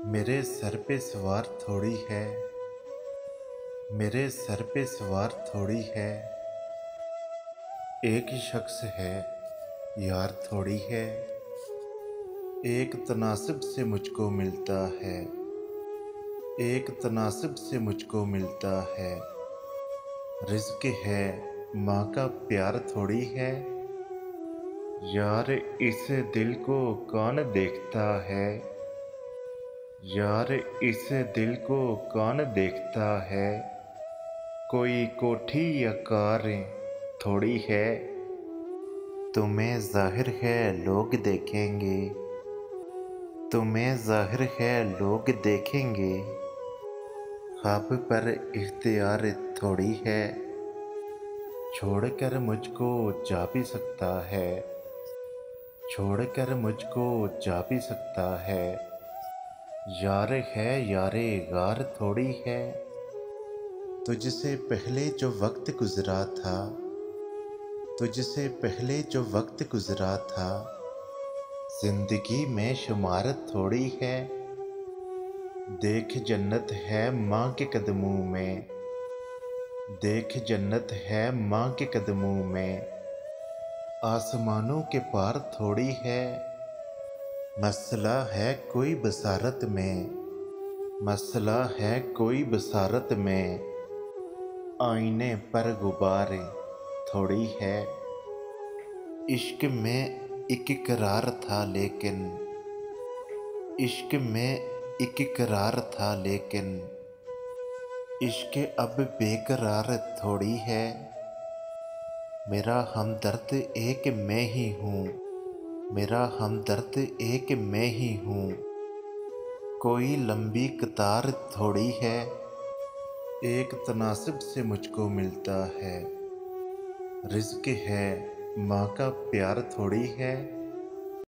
मेरे सर पे सवार थोड़ी है, मेरे सर पे सवार थोड़ी है। एक ही शख्स है यार थोड़ी है। एक तनासिब से मुझको मिलता है, एक तनासिब से मुझको मिलता है। रिज़्क़ है माँ का प्यार थोड़ी है। यार इस दिल को कौन देखता है, यार इस दिल को कौन देखता है। कोई कोठी या कार थोड़ी है। तुम्हें ज़ाहिर है लोग देखेंगे, तुम्हें ज़ाहिर है लोग देखेंगे। ख्वाब पर इख्तियार थोड़ी है। छोड़कर मुझको जा भी सकता है, छोड़कर मुझको जा भी सकता है। यार है यारे गार थोड़ी है। तुझसे पहले जो वक्त गुज़रा था, तुझसे पहले जो वक्त गुज़रा था। ज़िंदगी में शुमार थोड़ी है। देख जन्नत है माँ के कदमों में, देख जन्नत है माँ के कदमों में। आसमानों के पार थोड़ी है। मसला है कोई बसारत में, मसला है कोई बसारत में। आईने पर गुब्बारे थोड़ी है। इश्क में एक करार था लेकिन, इश्क में एक करार था लेकिन। इश्क अब बेकरार थोड़ी है। मेरा हमदर्द एक मैं ही हूँ, मेरा हमदर्द एक मैं ही हूँ। कोई लंबी कतार थोड़ी है। एक तनासिब से मुझको मिलता है। रिज़्क़ है माँ का प्यार थोड़ी है।